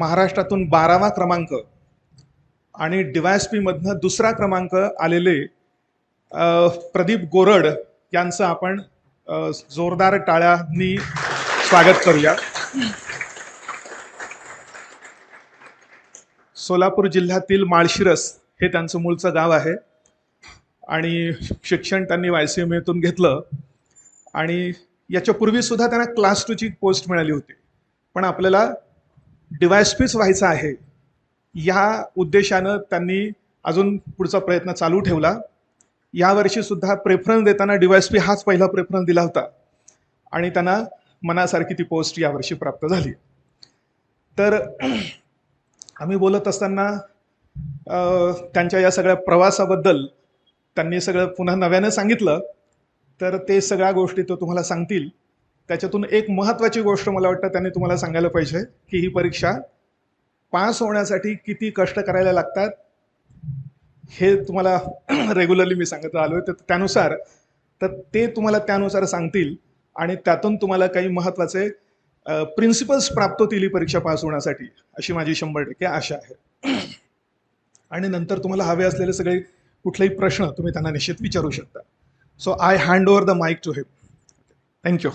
महाराष्ट्रातून 12वा क्रमांक आणि DYSP मधनं दुसरा क्रमांक आलेले प्रदीप गोरड यांचं आपण जोरदार टाळ्यांनी स्वागत करूया. सोलापूर जिल्ह्यातील माळशिरस हे त्यांचं मूळचं गाव आहे आणि शिक्षण त्यांनी YCMAतून घेतलं आणि याच्यापूर्वी सुद्धा त्यांना क्लास 2ची पोस्ट मिळाली होती. पण आपल्याला DYSPच व्हायचं आहे या उद्देशानं त्यांनी अजून पुढचा प्रयत्न चालू ठेवला. यावर्षी सुद्धा प्रेफरन्स देताना DYSP हाच पहिला प्रेफरन्स दिला होता आणि त्यांना मनासारखी ती पोस्ट यावर्षी प्राप्त झाली. तर आम्ही बोलत असताना त्यांच्या या सगळ्या प्रवासाबद्दल त्यांनी सगळं पुन्हा नव्यानं सांगितलं, तर ते सगळ्या गोष्टी तो तुम्हाला सांगतील. त्याच्यातून एक महत्त्वाची गोष्ट मला वाटतं त्यांनी तुम्हाला सांगायला पाहिजे की ही परीक्षा पास होण्यासाठी किती कष्ट करायला लागतात हे तुम्हाला रेग्युलरली मी सांगत आलो आहे. तर त्यानुसार ते तुम्हाला त्यानुसार सांगतील आणि त्यातून तुम्हाला काही महत्त्वाचे प्रिन्सिपल्स प्राप्त होतील ही परीक्षा पास होण्यासाठी, अशी माझी 100% आशा आहे. आणि नंतर तुम्हाला हवे असलेले सगळे कुठलेही प्रश्न तुम्ही त्यांना निश्चित विचारू शकता. So I hand over the mic to him. Thank you.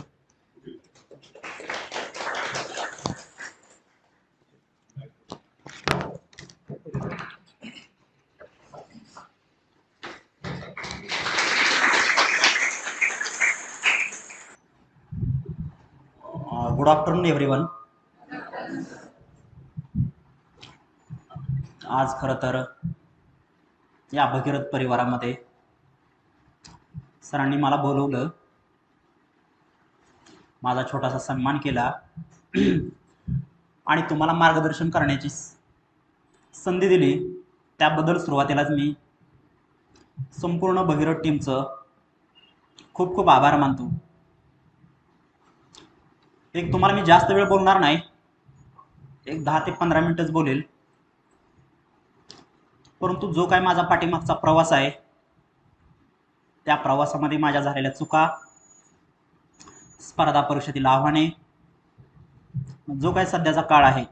Good afternoon everyone. आज खरं तर या भगीरथ परिवारामध्ये सरांनी मला बोलवलं, माझा छोटासा सन्मान केला आणि तुम्हाला मार्गदर्शन करण्याची संधी दिली. त्याबद्दल सुरुवातीलाच मी संपूर्ण भगीरथ टीमचं खूप खूप आभार मानतो. तुम्हाला मी जास्त वेळ बोलणार नाही, 10 ते 15 मिनिटच बोलेल. परंतु जो काय माझा पाठीमागचा प्रवास आहे, त्या प्रवासामध्ये माझ्या झालेल्या चुका, स्पर्धा परीक्षेतील आव्हाने, जो काय सध्याचा काळ आहे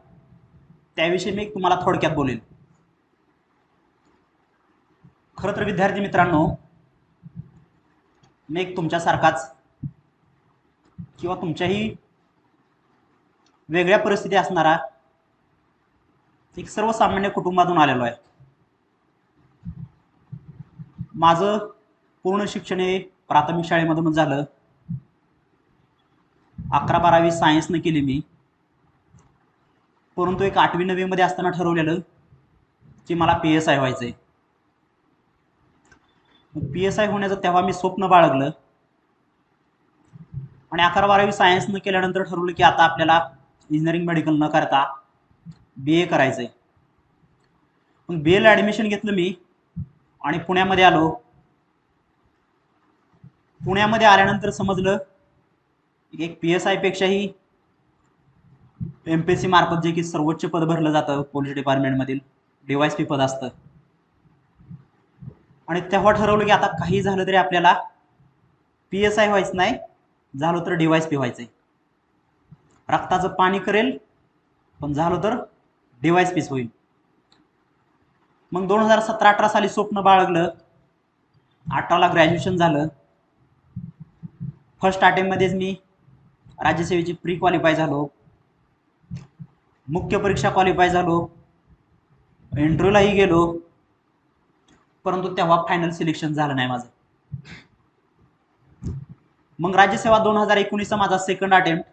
त्याविषयी मी तुम्हाला थोडक्यात बोलेल. खरं तर विद्यार्थी मित्रांनो, मी तुमच्यासारखाच किंवा तुमच्याही वेगळ्या परिस्थिती असणारा एक सर्वसामान्य कुटुंबातून आलेलो आहे. माझं पूर्ण शिक्षण हे प्राथमिक शाळेमधूनच झालं. 11-12वी सायन्सनं केली मी. परंतु 8वी-9वी मध्ये असताना ठरवलेलं की मला PSI व्हायचंय. PSI होण्याचं तेव्हा मी स्वप्न बाळगलं आणि 11-12वी सायन्सनं केल्यानंतर ठरवलं की आता आपल्याला इंजिनिअरिंग मेडिकल न करता BA करायचंय. मग BA ला ॲडमिशन घेतलं मी आणि पुण्यामध्ये आलो. पुण्यामध्ये आल्यानंतर समजलं एक PSI पेक्षाही MPSC मार्फत जे की सर्वोच्च पद भरलं जातं पोलीस डिपार्टमेंटमधील DYSP पद असतं. आणि तेव्हा ठरवलं की आता काही झालं तरी आपल्याला PSI व्हायचं नाही, झालं तर DYSP व्हायचंय. रक्ताचं पाणी करेल पण झालं तर DYSPच होईल. मग 2017-18 साली स्वप्न बाळगलं. 18ला ग्रॅज्युएशन झालं. फर्स्ट अटेम्प्टमध्येच मी राज्यसेवेची प्री क्वालिफाय झालो, मुख्य परीक्षा क्वालिफाय झालो, इंटरव्ह्यूलाही गेलो. परंतु तेव्हा फायनल सिलेक्शन झालं नाही माझं. मग राज्यसेवा 2019चा माझा सेकंड अटेम्प्ट.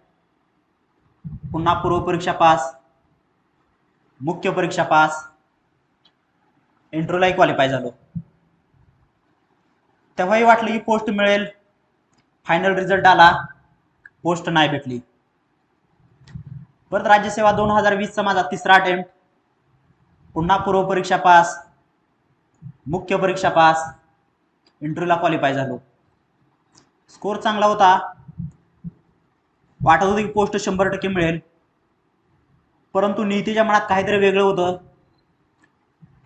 पुन्हा पूर्व परीक्षा पास, मुख्य परीक्षा पास, इंटरव्ह्यूलाही क्वालिफाय झालो. तेव्हाही वाटलं की पोस्ट मिळेल. फायनल रिझल्ट आला, पोस्ट नाही भेटली. परत राज्यसेवा 2020चा माझा तिसरा अटेम्प्ट. पुन्हा पूर्व परीक्षा पास, मुख्य परीक्षा पास, इंटरव्ह्यूला क्वालिफाय झालो. स्कोर चांगला होता, वाटत होतं की पोस्ट 100% मिळेल. परंतु नियतीच्या मनात काहीतरी वेगळं होतं.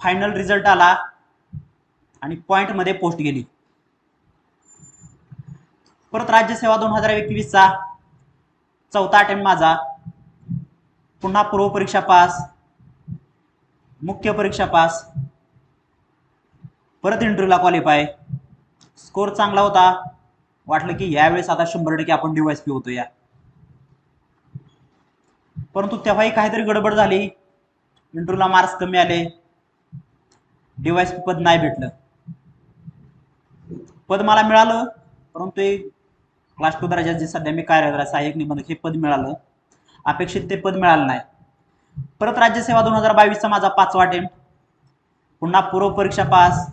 फायनल रिझल्ट आला आणि पॉइंटमध्ये पोस्ट गेली. परत राज्यसेवा 2021चा चौथा अटेम्प्ट माझा. पुन्हा पूर्व परीक्षा पास, मुख्य परीक्षा पास, परत इंटरव्ह्यूला क्वालिफाय, स्कोर चांगला होता, वाटलं की यावेळेस आता 100% आपण DYSP होतो या. परंतु तेव्हाही काहीतरी गडबड झाली, इंटरव्ह्यूला मार्क्स कमी आले, DYSP पद नाही भेटलं. पद मला मिळालं, परंतु क्लास 2 दर्जात जे सध्या मी कार्यरत आहे सहाय्यक निबंधक हे पद मिळालं, अपेक्षित ते पद मिळालं नाही. परत राज्यसेवा 2022 चा माझा 5वा अटेम्प्ट, पुन्हा पूर्व परीक्षा पास,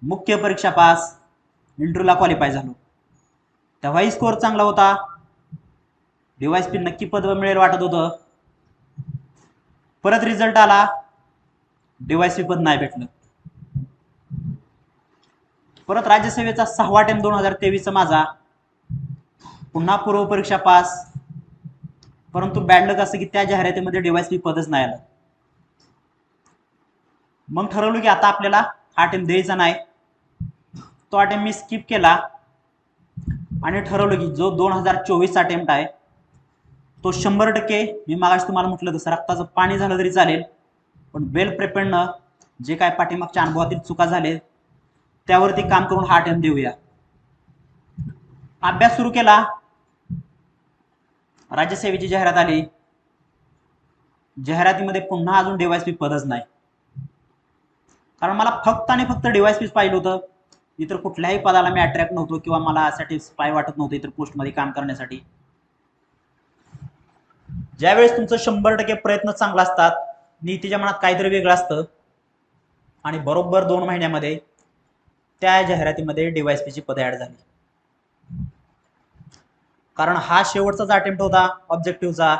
मुख्य परीक्षा पास, इंटरव्ह्यूला क्वालिफाय झालो. तेव्हाही स्कोर चांगला होता, DYSP नक्की पद मिळेल वाटत होतं. परत रिझल्ट आला, DYSP पद नाही भेटलं. परत राज्यसेवेचा 6वा अटेम्प्ट 2023 माझा, पुन्हा पूर्व परीक्षा पास, परंतु बॅड लक असं की त्या जाहिरातीमध्ये DYSP पदच नाही आलं. मग ठरवलं की आता आपल्याला हा अटेम्प्ट द्यायचा नाही. तो अटेम्प्ट मी स्किप केला आणि ठरवलं की जो 2024 अटेम्प्ट आहे तो 100% मी मागाशी तुम्हाला म्हटलं तसं रक्ताचं पाणी झालं तरी चालेल, पण वेल प्रिपेअर्डनं जे काय पाठीमागच्या अनुभवातील चुका झाले त्यावरती काम करून हा अटेम्प्ट देऊया. अभ्यास सुरू केला, राज्यसेवेची जाहिरात आली, जाहिरातीमध्ये पुन्हा अजून DYSP पदच नाही. कारण मला फक्त आणि फक्त DYSP पाहिलं होतं, इतर कुठल्याही पदाला मी अट्रॅक्ट नव्हतो किंवा मला सॅटिस्फाय वाटत नव्हतं इतर पोस्टमध्ये काम करण्यासाठी. ज्यावेळेस तुमचं 100% प्रयत्न चांगला असतात, नीतीच्या मनात काहीतरी वेगळं असतं आणि बरोबर 2 महिन्यामध्ये त्या जाहिरातीमध्ये DYSP ची पदे ऍड झाली. कारण हा शेवटचाच अटेम्प्ट होता ऑब्जेक्टिव्हचा,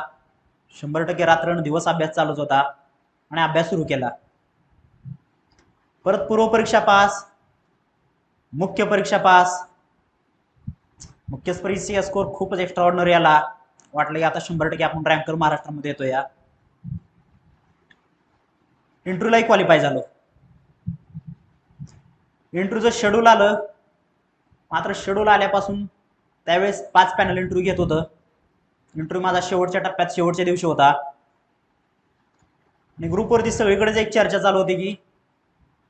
100% रात्र दिवस अभ्यास चालूच होता आणि अभ्यास सुरू केला. परत पूर्व परीक्षा पास, मुख्य परीक्षा पास, मुख्य परीक्षेचा स्कोर खूपच एक्स्ट्राऑर्डिनरी आला, वाटलं की आता 100% आपण रँकर महाराष्ट्रामध्ये येतो या. इंटरव्ह्यूलाही क्वालिफाय झालो. इंटरव्ह्यूचं शेड्यूल आलं, मात्र शेड्यूल आल्यापासून त्यावेळेस 5 पॅनल इंटरव्ह्यू घेत होतं. इंटरव्ह्यू माझा शेवटच्या टप्प्यात शेवटच्या दिवशी होता आणि ग्रुपवरती सगळीकडेच एक चर्चा चालू होती की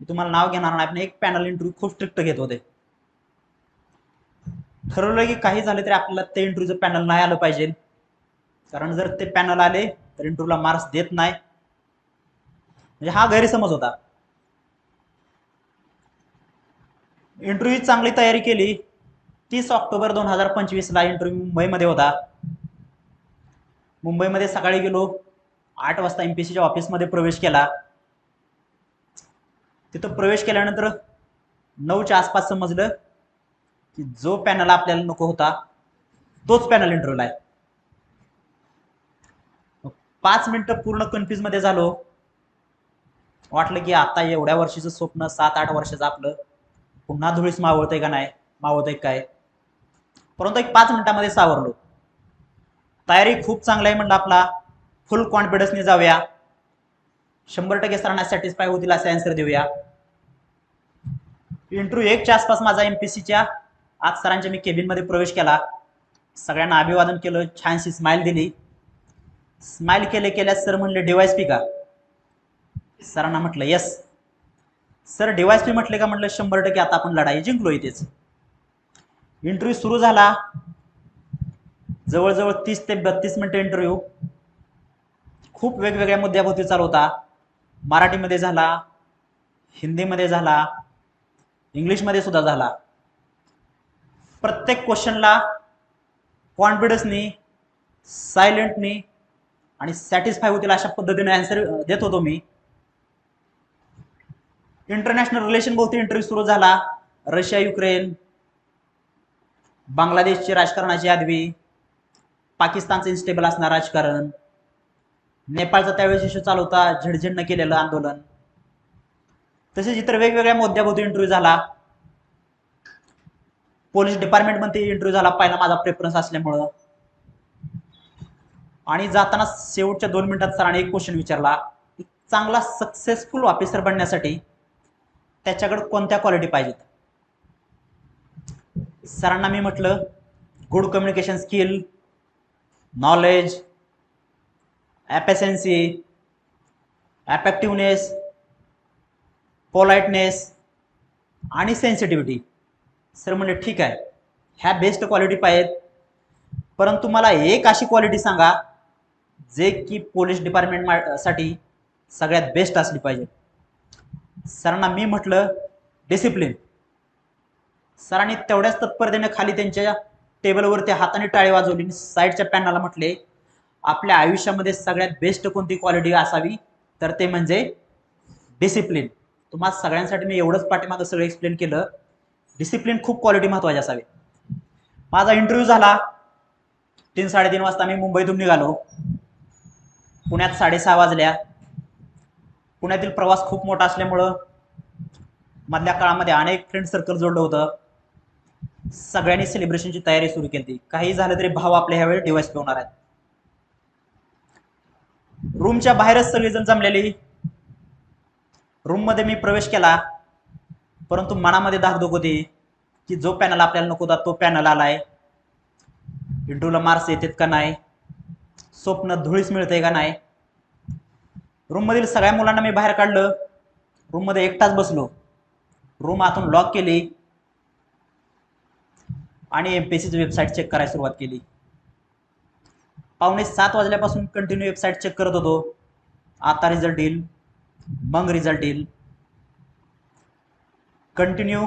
मी तुम्हाला नाव घेणार नाही, पण एक पॅनल इंटरव्ह्यू खूप स्ट्रिक्ट घेत होते. ठरवलं की काही झालं तरी आपल्याला ते इंटरव्ह्यूचं पॅनल नाही आलं पाहिजे, कारण जर ते पॅनल आले तर इंटरव्ह्यूला मार्क्स देत नाही, म्हणजे हा गैरसमज होता. इंटरव्ह्यू चांगली तयारी केली. 30 ऑक्टोबर 2025 ला इंटरव्ह्यू मुंबईमध्ये होता. मुंबईमध्ये सकाळी गेलो, 8 वाजता MPSCच्या ऑफिसमध्ये प्रवेश केला. तिथं प्रवेश केल्यानंतर 9च्या आसपास समजलं की जो पॅनल आपल्याला नको होता तोच पॅनल इंटरव्ह्यूला आहे. 5 मिनिटं पूर्ण कन्फ्यूज मध्ये झालो. वाटलं की आता एवढ्या वर्षीचं स्वप्न 7-8 वर्षाचं आपलं पुन्हा धुळीस मावळतंय का नाही, मावळतंय काय. परंतु एक 5 मिनिटांमध्ये सावरलो. तयारी खूप चांगली आहे म्हणलं, आपला फुल कॉन्फिडन्सने जाऊया, 100% सरांना सॅटिस्फाय होतील असे आन्सर देऊया. इंटरव्ह्यू 1च्या आसपास माझा MPSCच्या आज सरांच्या मी केबिनमध्ये प्रवेश केला. सगळ्यांना अभिवादन केलं, छानशी स्माइल दिली. स्माइल केल्या सर म्हणले DYSP का? सरांना म्हटलं येस. सर DYSP म्हटले का? म्हटलं 100% आता आपण लढाई जिंकलो इथेच. इंटरव्ह्यू सुरू झाला. जवळजवळ 30 ते 32 मिनिटं इंटरव्ह्यू. खूप वेगवेगळ्या मुद्द्याभोवती चालू होता. मराठीमध्ये झाला, हिंदीमध्ये झाला, इंग्लिशमध्ये सुद्धा झाला. प्रत्येक क्वेश्चनला कॉन्फिडन्सनी, सायलेंटनी आणि सॅटिस्फाय होतील अशा पद्धतीने आन्सर देत होतो मी. इंटरनॅशनल रिलेशन भोवती इंटरव्ह्यू सुरू झाला. रशिया, युक्रेन, बांगलादेशची राजकारणाची आदवी, पाकिस्तानचं इन्स्टेबल असणार राजकारण, नेपाळचा त्यावेळेस इश्यू चालू होता, झडझडनं केलेलं आंदोलन. तसेच इतर वेगवेगळ्या मुद्द्याभोवती इंटरव्ह्यू झाला. पोलीस डिपार्टमेंटमध्ये इंटरव्ह्यू झाला, पहिला माझा प्रेफरन्स असल्यामुळं. आणि जाताना शेवटच्या 2 मिनिटात सरांनी एक क्वेश्चन विचारला, एक चांगला सक्सेसफुल ऑफिसर बनण्यासाठी त्याच्याकडे कोणत्या क्वालिटी पाहिजेत. सरांना मी म्हटलं good communication skill, knowledge, efficiency, effectiveness, politeness आणि सेन्सिटिव्हिटी. सर म्हणले ठीक आहे, ह्या बेस्ट क्वालिटी पाहिजेत, परंतु मला एक अशी क्वालिटी सांगा जे की पोलीस डिपार्टमेंट साठी सगळ्यात बेस्ट असली पाहिजे. सरांना मी म्हटलं डिसिप्लिन. सरांनी तेवढ्याच तत्परतेने खाली त्यांच्या टेबलवरती हाताने टाळी वाजवली, साईडच्या पॅनलला म्हटले आपल्या आयुष्यामध्ये सगळ्यात बेस्ट कोणती क्वालिटी असावी, तर ते म्हणजे डिसिप्लिन. तुम्हाला सगळ्यांसाठी मी एवढंच पाठीमागं सगळं एक्सप्लेन केलं. डिसिप्लिन खूप क्वालिटी महत्वाची असावी. माझा इंटरव्ह्यू झाला 3-3:30 वाजता. मी मुंबईतून निघालो. पुण्यात 6:30 वाजल्या. पुण्यातील प्रवास खूप मोठा असल्यामुळं मधल्या काळामध्ये अनेक फ्रेंड सर्कल जोडलं होतं. सगळ्यांनी सेलिब्रेशनची तयारी सुरू केली. काही झालं तरी भाव आपल्या ह्यावेळी डिवाइस होणार आहेत. रूमच्या बाहेरच सगळेजण जमलेली. रूम मध्ये मी प्रवेश केला, परंतु मनामध्ये धाकधूक होती की जो पॅनल आपल्याला नको होता तो पॅनल आलाय. इंटरव्ह्यूला मार्क्स येतात का नाही, स्वप्न धुळीस मिळते का नाही. रूम मधील सगळ्या मुलांना मी बाहेर काढलं. रूम मध्ये एकटाच बसलो. रूम आतून लॉक केली आणि एमपीएससीची वेबसाईट चेक करायला सुरुवात केली. 6:45 वाजल्यापासून कंटिन्यू वेबसाईट चेक करत होतो. आता रिझल्ट येईल, मग रिझल्ट येईल. कंटिन्यू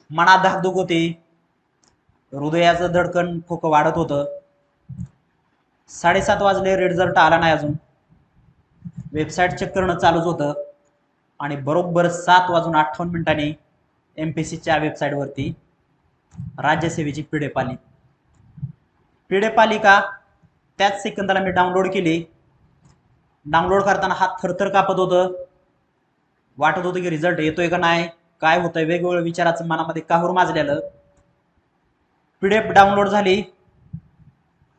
मनात धाकधूक होती, हृदयाचं धडकन ठोकं वाढत होतं. 7:30 वाजले, रिझल्ट आला नाही अजून. वेबसाईट चेक करणं चालूच होतं आणि बरोबर 7:58 एमपीएससीच्या वेबसाईटवरती राज्यसेवेची पीडीएफ आली. पीडीएफ आली का त्याच सेकंदाला मी डाउनलोड केली. डाउनलोड करताना हात थरथर कापत होतं. वाटत होतं की रिझल्ट येतोय का नाही, काय होतंय, वेगवेगळ्या विचाराचं मनामध्ये काहूर माजलेलं. पीडीएफ डाउनलोड झाली.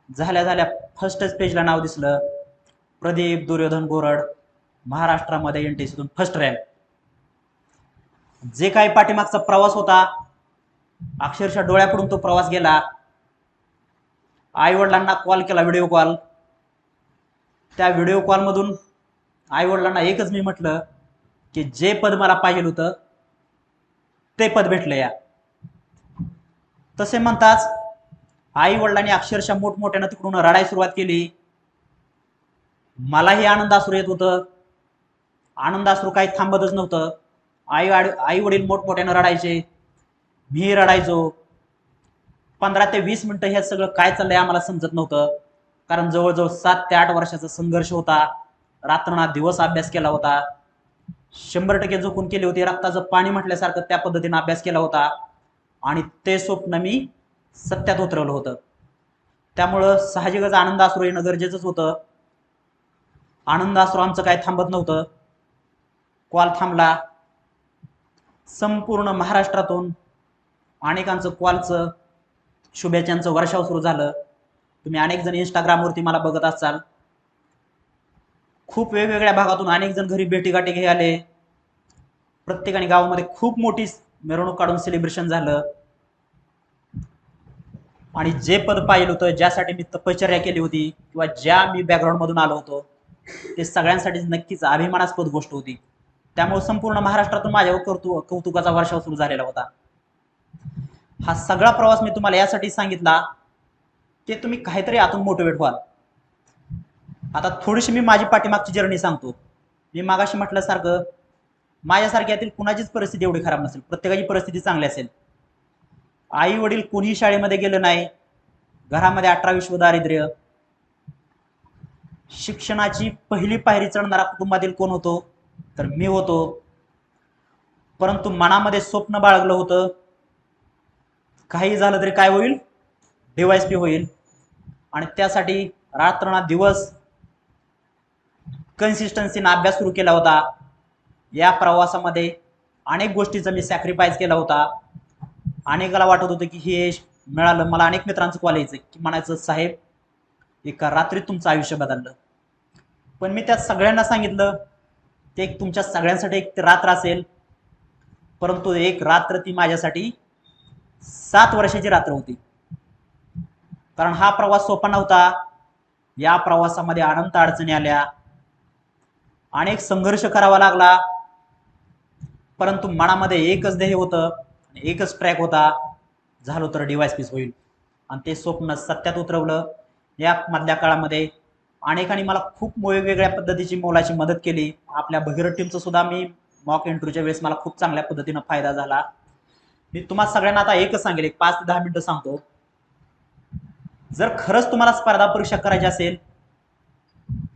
झाल्या फर्स्टच पेजला नाव दिसलं, प्रदीप दुर्योधन गोरड, महाराष्ट्रामध्ये एनटीसीतून फर्स्ट रँक. जे काही पाठीमागचा प्रवास होता अक्षरशः डोळ्याकडून तो प्रवास गेला. आई वडिलांना कॉल केला, व्हिडिओ कॉल. त्या व्हिडिओ कॉलमधून आई वडिलांना एकच मी म्हटलं की जे पद मला पाहिजे होतं ते पद भेटलं या. तसे म्हणताच आई वडिलांनी अक्षरशः मोठमोठ्यानं तिकडून रडायला सुरुवात केली. मलाही आनंदाश्रू येत होतं. आनंदाश्रू काही थांबतच नव्हतं. आई वडील मोठमोठ्यानं रडायचे, मी रडायचो. 15 ते 20 मिनिटं हे सगळं काय चाललंय आम्हाला समजत नव्हतं. कारण जवळजवळ 7 ते 8 वर्षाचा संघर्ष होता. रात्रना दिवस अभ्यास केला होता. 100% झोकून केली होती. रक्ताचं पाणी म्हटल्यासारखं त्या पद्धतीने अभ्यास केला होता आणि ते स्वप्न मी सत्यात उतरवलं होतं. त्यामुळं साहजिकच आनंदाश्रू येणं गरजेचंच होतं. आनंदाश्रू आमचं काय थांबत नव्हतं. कॉल थांबला. संपूर्ण महाराष्ट्रातून अनेकांचं कॉलचं शुभेच्छांचं वर्षाव सुरू झालं. तुम्ही अनेक जण इंस्टाग्रामवरती मला बघत असाल. खूप वेगवेगळ्या भागातून अनेक जण घरी भेटीगाठी घ्यायला आले. प्रत्येकाने गावामध्ये खूप मोठी मिरवणूक काढून सेलिब्रेशन झालं. आणि जे पद पाहिलं होतं, ज्यासाठी मी तपश्चर्या केली होती किंवा ज्या मी बॅकग्राऊंड मधून आलो होतो, ते सगळ्यांसाठी नक्कीच अभिमानास्पद गोष्ट होती. त्यामुळे संपूर्ण महाराष्ट्रातून माझ्यावर कौतुकाचा वर्षाव सुरू झालेला होता. हा सगळा प्रवास मी तुम्हाला यासाठी सांगितला की तुम्ही काहीतरी आतून मोटिवेट व्हाल. आता थोडीशी मी माझी पाठीमागची जर्नी सांगतो. मी मागाशी म्हटल्यासारखं माझ्यासारख्यातील कुणाचीच परिस्थिती एवढी खराब नसेल. प्रत्येकाची परिस्थिती चांगली असेल. आई वडील कोणीही शाळेमध्ये गेलं नाही. घरामध्ये 18 विश्व दारिद्र्य. शिक्षणाची पहिली पायरी चढणारा कुटुंबातील कोण होतो, तर मी होतो. परंतु मनामध्ये स्वप्न बाळगलं होतं, काही झालं तरी काय होईल, DYSP होईल. आणि त्यासाठी रात्रना दिवस कन्सिस्टन्सीने अभ्यास सुरू केला होता. या प्रवासामध्ये अनेक गोष्टीचा मी सॅक्रिफाईस केला होता. अनेकाला वाटत होतं की हे मिळालं. मला अनेक मित्रांचं कॉल यायचं की म्हणायचं साहेब एका रात्रीत तुमचं आयुष्य बदललं. पण मी त्यात सगळ्यांना सांगितलं ते तुमच्या सगळ्यांसाठी एक रात्र असेल, परंतु एक रात्र ती माझ्यासाठी 7 वर्षाची रात्र होती. कारण हा प्रवास सोपा नव्हता. या प्रवासामध्ये अनंत अडचणी आल्या, अनेक संघर्ष करावा लागला, परंतु मनामध्ये एकच ध्येय होतं, एकच ट्रॅक होता, झालो तर DYSP होईल. आणि ते स्वप्न सत्यात उतरवलं. या मधल्या काळामध्ये अनेकांनी मला खूप वेगवेगळ्या पद्धतीची मोलाची मदत केली. आपल्या भगीरथ टीमचं सुद्धा मी मॉक इंटरव्ह्यूच्या वेळेस मला खूप चांगल्या पद्धतीनं फायदा झाला. मी तुम्हाला सगळ्यांना आता एकच सांगेल, 5 ते 10 मिनिटं सांगतो. जर खरंच तुम्हाला स्पर्धा परीक्षा करायची असेल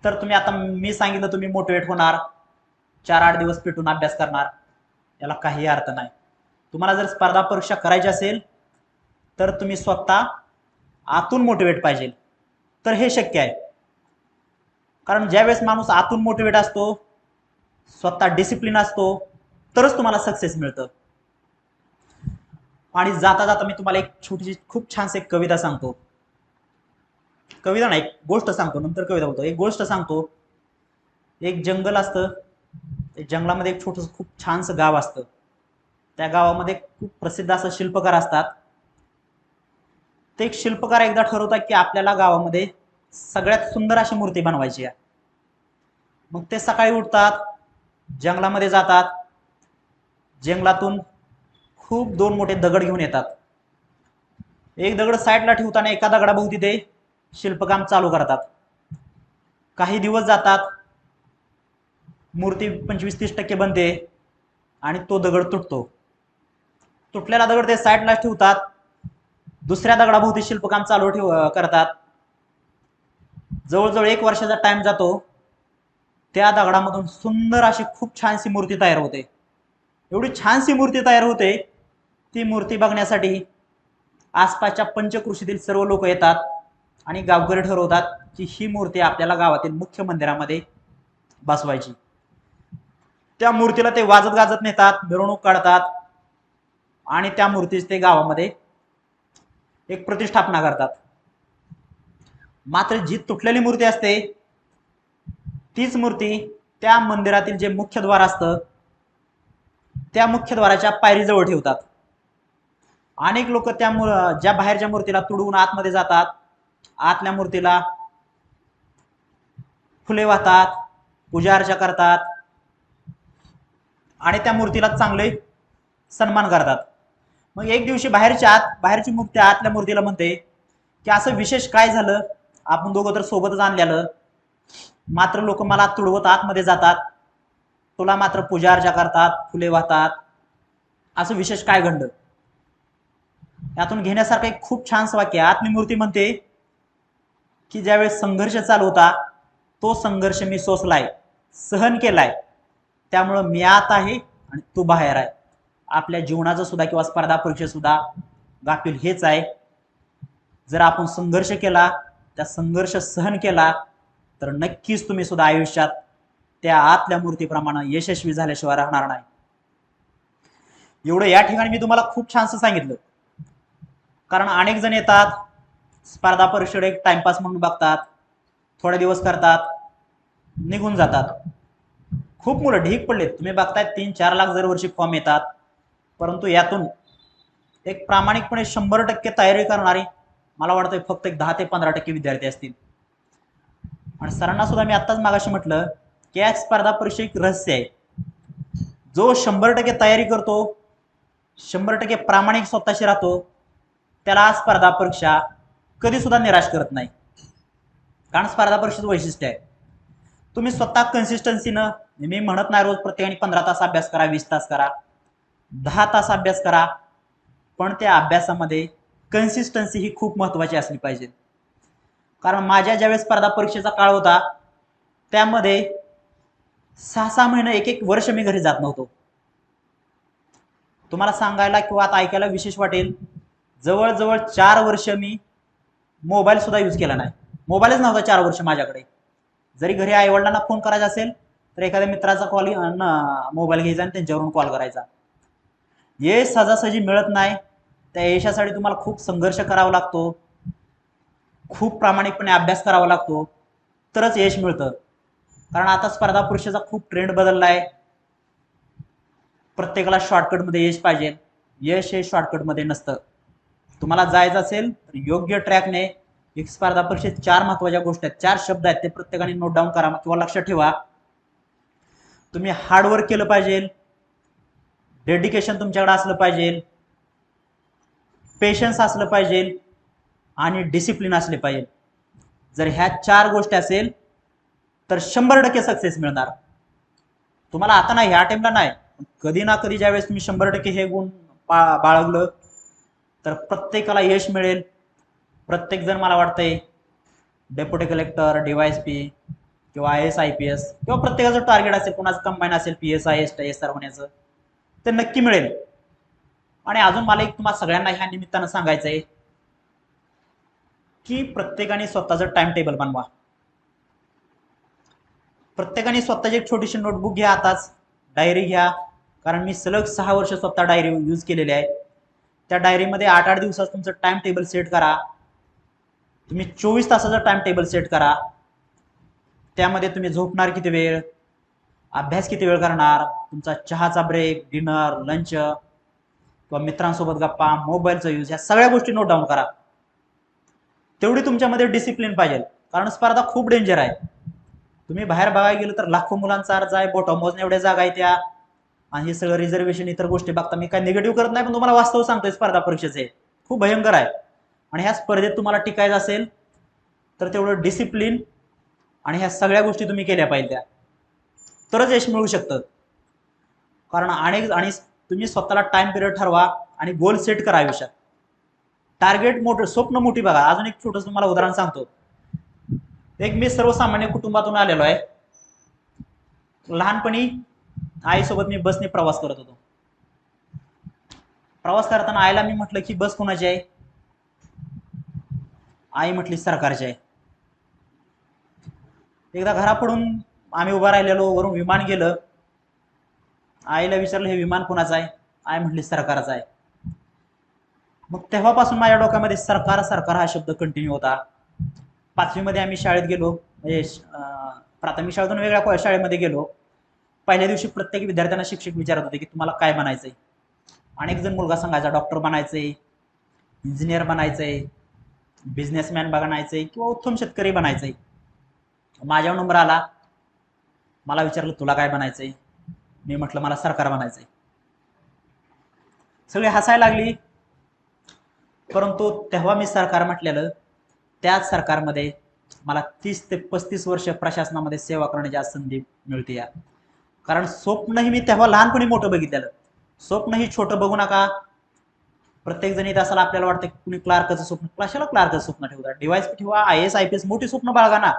तर तुम्ही आता मी सांगितलं तुम्ही मोटिवेट होणार, 4-8 दिवस पेटून अभ्यास करणार, याला काही अर्थ नाही. तुम्हाला जर स्पर्धा परीक्षा करायची असेल तर तुम्ही स्वतः आतून मोटिवेट पाहिजे, तर हे शक्य आहे. कारण ज्यावेळेस माणूस आतून मोटिवेट असतो, स्वतः डिसिप्लिन असतो, तरच तुम्हाला सक्सेस मिळतं. आणि जाता जाता मी तुम्हाला एक छोटीशी खूप छानशी एक कविता सांगतो. कविता नाही, गोष्ट सांगतो, नंतर कविता बोलतो. एक गोष्ट सांगतो. एक जंगल असतं, जंगलामध्ये एक छोटंसं खूप छानसं गाव असतं. त्या गावामध्ये खूप प्रसिद्ध असं शिल्पकार असतात. ते एक शिल्पकार एकदा ठरवतात की आपल्याला गावामध्ये सगळ्यात सुंदर अशी मूर्ती बनवायची आहे. मग ते सकाळी उठतात, जंगलामध्ये जातात, जंगलातून खूप 2 मोठे दगड घेऊन येतात. एक दगड साईडला ठेवताना एका दगडाभोवती ते शिल्पकाम चालू करतात. काही दिवस जातात, मूर्ती 25-30% बनते आणि तो दगड तुटतो. तुटलेला दगड ते साईडला ठेवतात, दुसऱ्या दगडाभोवती शिल्पकाम चालू करतात. जवळजवळ 1 वर्षाचा टाइम जातो. त्या दगडामधून सुंदर अशी खूप छानशी मूर्ती तयार होते. एवढी छानशी मूर्ती तयार होते, ती मूर्ती बघण्यासाठी आसपासच्या पंचकृषीतील सर्व लोक येतात आणि गावकरी ठरवतात की ही मूर्ती आपल्याला गावातील मुख्य मंदिरामध्ये बसवायची. त्या मूर्तीला ते वाजत गाजत नेतात, मिरवणूक काढतात आणि त्या मूर्तीच ते गावामध्ये एक प्रतिष्ठापना करतात. मात्र जी तुटलेली मूर्ती असते, तीच मूर्ती त्या मंदिरातील जे मुख्य द्वार असतं, त्या मुख्य द्वाराच्या पायरीजवळ ठेवतात. अनेक लोक त्या ज्या बाहेरच्या मूर्तीला तुडवून आतमध्ये जातात, आतल्या मूर्तीला फुले वाहतात, पूजा अर्चा करतात आणि त्या मूर्तीला चांगले सन्मान करतात. मग एक दिवशी बाहेरची मूर्ती आतल्या मूर्तीला म्हणते की असं विशेष काय झालं, आपण दोघं तर सोबतच आणलेलं, मात्र लोक मला तुडवत आतमध्ये जातात, तुला मात्र पूजा अर्चा करतात, फुले वाहतात, असं विशेष काय घडलं? यातून घेण्यासारखं एक खूप छानसं वाक्य. आतली मूर्ती म्हणते की ज्यावेळेस संघर्ष चालू होता, तो संघर्ष मी सोसलाय, सहन केलाय, त्यामुळं मी आत आहे आणि तू बाहेर आहे. आपल्या जीवनाचं सुद्धा किंवा स्पर्धा परीक्षेत सुद्धा गाफील हेच आहे. जर आपण संघर्ष केला, त्या संघर्ष सहन केला, तर नक्कीच तुम्ही सुद्धा आयुष्यात त्या आतल्या मूर्तीप्रमाणे यशस्वी झाल्याशिवाय राहणार नाही. एवढं या ठिकाणी मी तुम्हाला खूप छानसं सांगितलं. कारण अनेक जण येतात, स्पर्धा परीक्षेकडे एक टाइमपास म्हणून बघतात, थोडे दिवस करतात, निघून जातात. खूप मुलं ढीक पडलेत. तुम्ही बघताय 3-4 लाख दरवर्षी फॉर्म येतात, परंतु यातून एक प्रामाणिकपणे 100% तयारी करणारी मला वाटतं फक्त एक 10 ते 15% विद्यार्थी असतील. आणि सरांना सुद्धा मी आत्ताच मागाशी म्हटलं की या स्पर्धा परीक्षा एक रहस्य आहे. जो 100% तयारी करतो, 100% प्रामाणिक स्वतःशी राहतो, त्याला स्पर्धा परीक्षा कधी सुद्धा निराश करत नाही. कारण स्पर्धा परीक्षेचं वैशिष्ट्य आहे, तुम्ही स्वतः कन्सिस्टन्सीनं, मी म्हणत नाही रोज प्रत्येकाने 15 तास अभ्यास करा, 20 तास करा, 10 तास अभ्यास करा, पण त्या अभ्यासामध्ये कन्सिस्टन्सी ही खूप महत्त्वाची असली पाहिजे. कारण माझ्या ज्यावेळेस स्पर्धा परीक्षेचा काळ होता, त्यामध्ये 6-6 महिने, 1-1 वर्ष मी घरी जात नव्हतो. तुम्हाला सांगायला किंवा आता ऐकायला विशेष वाटेल, जवळजवळ 4 वर्ष मी मोबाईल सुद्धा यूज केला नाही. मोबाईलच नव्हता 4 वर्ष माझ्याकडे. जरी घरी आईवडिलांना फोन करायचा असेल तर एखाद्या मित्राचा कॉल मोबाईल घ्यायचा आणि त्यांच्यावरून कॉल करायचा. यश सहजासहजी मिळत नाही. त्या यशासाठी तुम्हाला खूप संघर्ष करावा लागतो, खूप प्रामाणिकपणे अभ्यास करावा लागतो, तरच यश मिळतं. कारण आता स्पर्धा परीक्षेचा खूप ट्रेंड बदलला आहे. प्रत्येकाला शॉर्टकटमध्ये यश पाहिजे. यश हे शॉर्टकटमध्ये नसतं. तुम्हाला जायचं असेल तर योग्य ट्रॅकने एक स्पर्धा परीक्षेत 4 महत्वाच्या गोष्टी आहेत, 4 शब्द आहेत, ते प्रत्येकाने नोट डाऊन करा किंवा लक्षात ठेवा. तुम्ही हार्डवर्क केलं पाहिजे, डेडिकेशन तुमच्याकडे असलं पाहिजे, पेशन्स असलं पाहिजे आणि डिसिप्लिन असले पाहिजे. जर ह्या 4 गोष्टी असेल तर 100% सक्सेस मिळणार तुम्हाला. आता नाही, ह्या टाइमला नाही, कधी ना कधी ज्यावेळेस तुम्ही 100% हे गुण बाळगलं तर प्रत्येकाला यश मिळेल. प्रत्येक जण मला वाटतंय डेप्युटी कलेक्टर, DYSP किंवा IAS IPS किंवा प्रत्येकाचं टार्गेट असेल, कोणाचं कंबाईन असेल PSI SR होण्याचं, ते नक्की मिळेल. आणि अजून मला एक तुम्हाला सगळ्यांना ह्या निमित्तानं सांगायचं आहे की प्रत्येकाने स्वतःचं टाइम टेबल बनवा. प्रत्येकाने स्वतःची एक छोटीशी नोटबुक घ्या, आताच डायरी घ्या. कारण मी सलग 6 वर्ष स्वतः डायरी यूज केलेली आहे. त्या डायरीमध्ये 8-8 दिवसात तुमचं टाइम टेबल सेट करा. तुम्ही 24 तासाचं टाइम टेबल सेट करा. त्यामध्ये तुम्ही झोपणार किती वेळ, अभ्यास किती वेळ करणार, तुमचा चहाचा ब्रेक, डिनर, लंच किंवा मित्रांसोबत गप्पा, मोबाईलचा यूज, ह्या सगळ्या गोष्टी नोट डाऊन करा. तेवढी तुमच्यामध्ये डिसिप्लिन पाहिजे. कारण स्पर्धा खूप डेंजर आहे. तुम्ही बाहेर बघायला गेलं तर लाखो मुलांचा अर्ज आहे, बोटा मोजण्या एवढ्या जागा आहे त्या, आणि हे सगळं रिझर्वेशन इतर गोष्टी बघता. मी काय निगेटिव्ह करत नाही, पण तुम्हाला वास्तव सांगतोय स्पर्धा परीक्षेचे खूप भयंकर आहे. आणि ह्या स्पर्धेत तुम्हाला टिकायचं असेल तर तेवढं डिसिप्लिन आणि ह्या सगळ्या गोष्टी तुम्ही केल्या पाहिजे, त्या तरच यश मिळू शकतं. कारण आणि तुम्ही स्वतःला टाइम पिरियड ठरवा आणि गोल सेट करा आयुष्यात. टार्गेट मोठं, स्वप्न मोठी बघा. अजून एक छोटंसं तुम्हाला उदाहरण सांगतो. एक मी सर्वसामान्य कुटुंबातून आलेलो आहे. लहानपणी आईसोबत मी बसने प्रवास करत होतो. प्रवास करताना आईला मी म्हटलं की बस कोणाची आहे, आई म्हटली सरकारची आहे. एकदा घरापुढून आम्ही उभा राहिलेलो, वरून विमान गेलं. आईला विचारलं हे विमान कोणाचं आहे, आई म्हटली सरकारचं आहे. मग तेव्हापासून माझ्या डोक्यामध्ये सरकार सरकार हा शब्द कंटिन्यू होता. 5वी मध्ये आम्ही शाळेत गेलो, म्हणजे प्राथमिक शाळेतून वेगळ्या शाळेमध्ये गेलो. पहिल्या दिवशी प्रत्येक विद्यार्थ्यांना शिक्षक विचारत होते की तुम्हाला काय बनायचंय. अनेक जण मुलगा सांगायचा डॉक्टर बनायचंय, इंजिनियर बनायचंय, बिझनेसमॅन बनायचंय किंवा उत्तम शेतकरी बनायचंय. माझ्यावर नंबर आला. मला विचारलं तुला काय बनायचंय, मी म्हटलं मला सरकार बनायचंय. सगळी हसायला लागली. परंतु तेव्हा मी सरकार म्हटलेलं, त्याच सरकारमध्ये मला 30 ते 35 वर्ष प्रशासनामध्ये सेवा करण्याची आज संधी मिळते. कारण स्वप्नही मी तेव्हा लहानपणी मोठं बघितलेलं. स्वप्नही छोटं बघू नका. प्रत्येक जण येत असाल, आपल्याला वाटतं की कुणी क्लार्कचं स्वप्न, कशाला क्लार्कचं स्वप्न ठेवतात, DYSP ठेवा, IAS IPS मोठी स्वप्न बाळगा ना.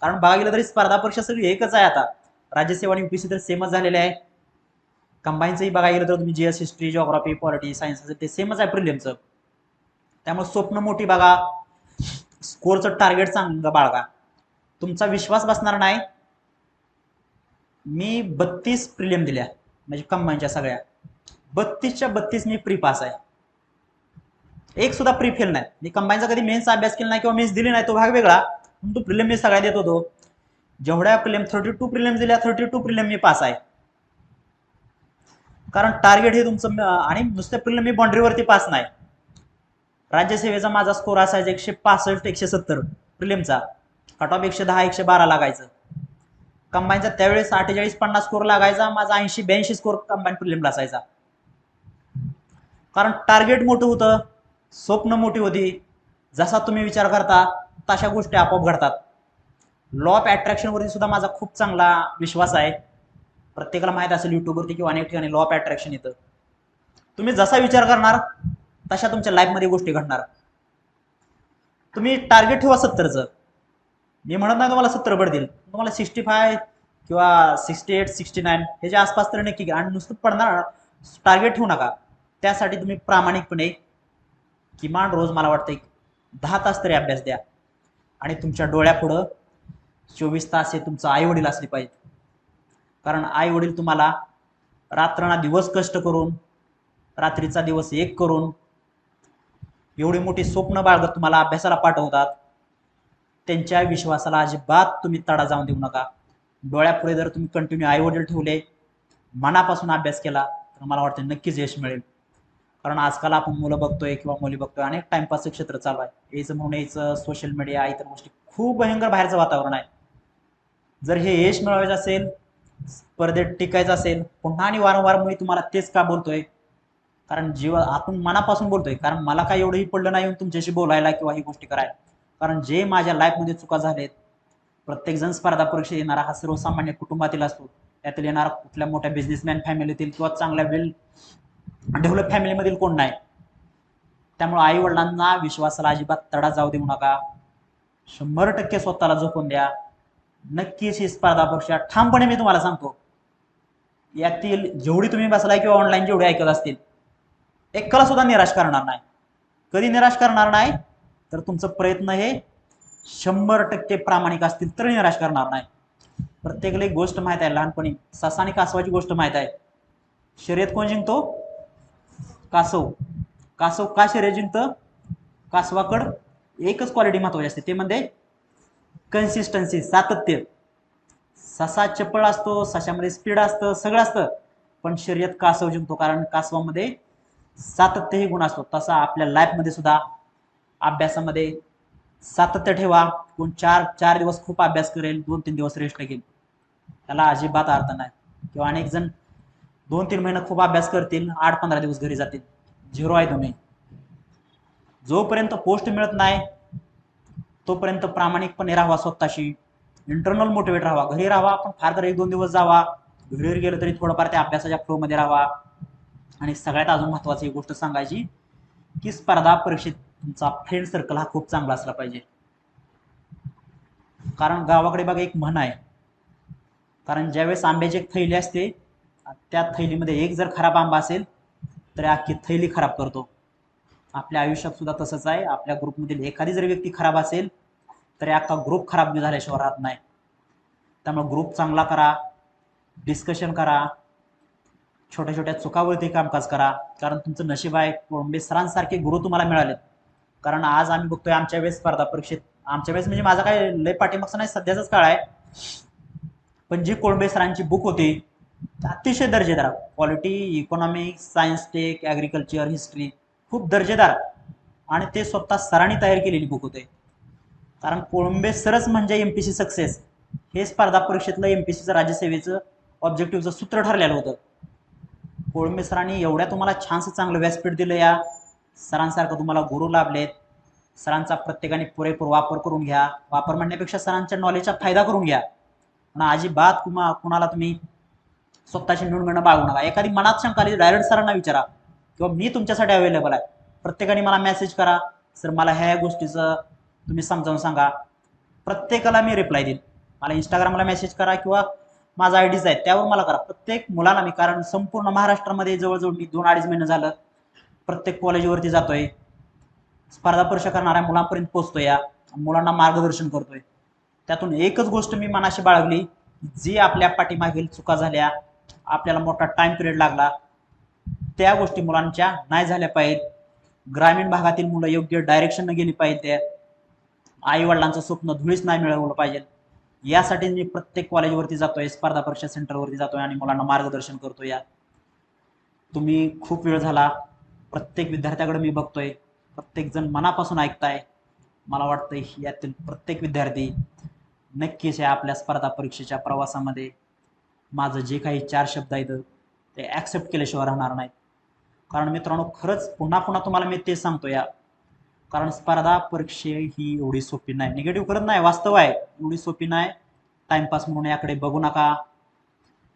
कारण बघा गेलं तरी स्पर्धा परीक्षा सगळी एकच आहे. आता राज्यसेवा आणि UPSC तर सेमच झालेले आहे. कंबाईनचंही बघायला गेलं तर तुम्ही GS history, geography, polity, science ते सेमच आहे प्रिलिमचं. त्यामुळे स्वप्न मोठी बघा, स्कोरचं टार्गेट चांगलं बाळगा. तुमचा विश्वास बसणार नाही. मी 32 प्रिलिम दिल्या, म्हणजे कंबाईनच्या सगळ्या 32च्या 32 मी प्री पास आहे. एक सुद्धा प्री फेल नाही. मी कंबाईनचा कधी मेन्सचा अभ्यास केला नाही किंवा मेन्स दिली नाही, तो भाग वेगळा. पण तो प्रिलिम मी सगळ्या देत होतो. जेवढ्या प्रिलिम 32 प्रिलिम दिल्या, 32 प्रिलिम मी पास आहे. कारण टार्गेट हे तुमचं, आणि नुसतं प्रिलिम मी बाउंड्रीवरती पास नाही. राज्यसेवेचा माझा स्कोर असायचा 165 170 प्रिलिमचा, कट ऑफ 110 112 लागायचं. कंबाईनचा त्यावेळेस 48 50 स्कोर लागायचा, माझा 80 82 स्कोर कंबाईन प्रिलिमला असायचा. कारण टार्गेट मोठं होतं, स्वप्न मोठी होती. जसा तुम्ही विचार करता तशा गोष्टी आपोआप घडतात. लॉ ऑफ अट्रॅक्शन वरती सुद्धा माझा खूप चांगला विश्वास आहे. प्रत्येकाला माहित असेल युट्यूबवरती किंवा अनेक ठिकाणी लॉ ऑफ अट्रॅक्शन येतं. तुम्ही जसा विचार करणार तशा तुमच्या लाईफमध्ये गोष्टी घडणार. तुम्ही टार्गेट ठेवा 70चं. मी म्हणत नाही तुम्हाला 70 पडतील, तुम्हाला 65 किंवा 68 69 ह्याच्या आसपास तर नक्की घ्या. आणि नुसतं पडणार टार्गेट ठेवू नका. त्यासाठी तुम्ही प्रामाणिकपणे किमान रोज मला वाटतं 10 तास तरी अभ्यास द्या. आणि तुमच्या डोळ्यापुढं 24 तास हे तुमचं आईवडील असले पाहिजे. कारण आईवडील तुम्हाला रात्रना दिवस कष्ट करून, रात्रीचा दिवस एक करून एवढी मोठी स्वप्न बाळगत तुम्हाला अभ्यासाला पाठवतात. त्यांच्या विश्वासाला अजिबात तुम्ही तडा जाऊन देऊ नका. डोळ्यापुढे जर तुम्ही कंटिन्यू आईवडील ठेवले, मनापासून अभ्यास केला, तर मला वाटतं नक्कीच यश मिळेल. कारण आजकाल आपण मुलं बघतोय किंवा मुली बघतोय, अनेक टाइमपासचं क्षेत्र चालू आहे. याचं म्हणून याचं सोशल मीडिया इतर गोष्टी खूप भयंकर बाहेरचं वातावरण आहे. जर हे यश मिळवायचं असेल, स्पर्धेत टिकायचं असेल, पुन्हा आणि वारंवार मी तुम्हाला तेच का बोलतोय, कारण जीव आतून मनापासून बोलतोय. कारण मला काय एवढंही पडलं नाही येऊन तुमच्याशी बोलायला किंवा ही गोष्टी करायला. कारण जे माझ्या लाईफमध्ये चुका झालेत, प्रत्येक जण स्पर्धा परीक्षेत येणारा हा सर्वसामान्य कुटुंबातील असतो. त्यातील येणारा कुठल्या मोठ्या बिझनेसमॅन फॅमिलीतील किंवा चांगल्या वेल डेव्हलप फॅमिलीमधील कोण नाही. त्यामुळे आई वडिलांना विश्वासाला अजिबात तडा जाऊ देऊ नका. 100% स्वतःला झोपून द्या. नक्कीच ही स्पर्धा परीक्षा ठामपणे मी तुम्हाला सांगतो, यातील जेवढी तुम्ही बसलाय किंवा ऑनलाईन जेवढे ऐकत असतील, एकाला सुद्धा निराश करणार नाही. कधी निराश करणार नाही, तर तुमचं प्रयत्न हे 100% प्रामाणिक असतील तर निराश करणार नाही. प्रत्येकाला एक गोष्ट माहित आहे, लहानपणी ससा आणि कासवाची गोष्ट माहित आहे. शर्यत कोण जिंकतो? कासव. कासव का शर्यत जिंकतं? कासवाकडं एकच क्वालिटी महत्वाची असते, ते म्हणजे कन्सिस्टन्सी, सातत्य. ससा चपळ असतो, सशामध्ये स्पीड असतं, सगळं असतं, पण शर्यत कासव जिंकतो, कारण कासवामध्ये सातत्य हे गुण असतो. तसा आपल्या लाईफमध्ये सुद्धा अभ्यासामध्ये सातत्य ठेवा. कोण 4 दिवस खूप अभ्यास करेल, 2-3 दिवस रेस्ट घेईल, त्याला अजिबात अर्थ नाही. किंवा अनेक जण 2-3 महिने खूप अभ्यास करतील, 8-15 दिवस घरी जातील, झिरो आहे तुम्ही. जोपर्यंत पोस्ट मिळत नाही तोपर्यंत प्रामाणिकपणे राहावा, स्वतःशी इंटरनल मोटिवेट राहावा. घरी राहावा, पण फार तर 1-2 दिवस जावा, घरी गेलं तरी थोडंफार त्या अभ्यासाच्या फ्लो मध्ये राहावा. आणि सगळ्यात अजून महत्वाची गोष्ट सांगायची की स्पर्धा परीक्षेत तुमचा फ्रेंड सर्कल हा खूप चांगला असला पाहिजे. कारण गावाकडे बघा एक म्हण आहे, कारण ज्यावेळेस आंब्याची एक थैली असते, त्या थैलीमध्ये एक जर खराब आंबा असेल तर अख्खी थैली खराब करतो. आपल्या आयुष्यात सुद्धा तसंच आहे. आपल्या ग्रुपमधील एखादी जर व्यक्ती खराब असेल तरी अख्खा ग्रुप खराब झाल्याशिवाय राहत नाही. त्यामुळे ग्रुप चांगला करा, डिस्कशन करा, छोट्या छोट्या चुकावरती कामकाज करा. कारण तुमचं नशीब आहे, कोळंबे सरांसारखे गुरु तुम्हाला मिळालेत. कारण आज आम्ही बघतोय आमच्या वेळेस स्पर्धा परीक्षेत, आमच्या वेळेस म्हणजे माझा काय लय पाठीमागचा नाही, सध्याचाच काळ आहे, पण जी कोळंबे सरांची बुक होती अतिशय दर्जेदार quality, economics, science tech, agriculture, history, खूप दर्जेदार, आणि ते स्वतः सरांनी तयार केलेली बुक होते. कारण कोळंबे सरच म्हणजे एमपीसी सक्सेस हे स्पर्धा परीक्षेतलं एमपीसीचं राज्यसेवेचं ऑब्जेक्टिव्हचं सूत्र ठरलेलं होतं. कोळंबे सरांनी एवढ्या तुम्हाला छानसं चांगलं व्यासपीठ दिलं, या सरांसारखं तुम्हाला गुरु लाभलेत. सरांचा प्रत्येकाने पुरेपूर वापर करून घ्या. वापर म्हणण्यापेक्षा सरांच्या नॉलेजचा फायदा करून घ्या. पण अजिबात कुणाला तुम्ही स्वतःची न्यूनगंड बाळगू नका. एखादी मनात शंका आली डायरेक्ट सरांना विचारा, किंवा मी तुमच्यासाठी अवेलेबल आहे. प्रत्येकाने मला मेसेज करा, सर मला ह्या गोष्टीचं तुम्ही समजावून सांगा. प्रत्येकाला मी रिप्लाय देईन. मला इंस्टाग्रामला मेसेज करा किंवा माझा आयडीज आहे त्यावर मला करा. प्रत्येक मुलाला मी, कारण संपूर्ण महाराष्ट्रामध्ये जवळजवळ मी 2-2.5 महिने झालं प्रत्येक कॉलेजवरती जातोय, स्पर्धा परीक्षा करणाऱ्या मुलांपर्यंत पोहोचतोय, या मुलांना मार्गदर्शन करतोय. त्यातून एकच गोष्ट मी मनाशी बाळगली, जी आपल्या पाठीमागील चुका झाल्या, आपल्याला मोठा टाइम पिरियड लागला, त्या गोष्टी मुलांच्या नाही झाल्या पाहिजेत. ग्रामीण भागातील मुलं योग्य डायरेक्शनने गेली पाहिजे. आई वडिलांचं स्वप्न धुळीच नाही मिळवलं पाहिजे. यासाठी मी प्रत्येक कॉलेजवरती जातोय, स्पर्धा परीक्षा सेंटरवरती जातोय आणि मुलांना मार्गदर्शन करतोय. या तुम्ही खूप वेळ झाला प्रत्येक विद्यार्थ्याकडे मी बघतोय, प्रत्येक जण मनापासून ऐकताय. मला वाटतंय यातील प्रत्येक विद्यार्थी नक्कीच या आपल्या स्पर्धा परीक्षेच्या प्रवासामध्ये माझं जे काही 4 शब्द आहेत ते ॲक्सेप्ट केल्याशिवाय राहणार नाहीत. कारण मित्रांनो, खरंच पुन्हा पुन्हा तुम्हाला मी ते सांगतो, या कारण स्पर्धा परीक्षा ही एवढी सोपी नाही. निगेटिव्ह करत नाही, वास्तव आहे, एवढी सोपी नाही. टाइमपास म्हणून याकडे बघू नका.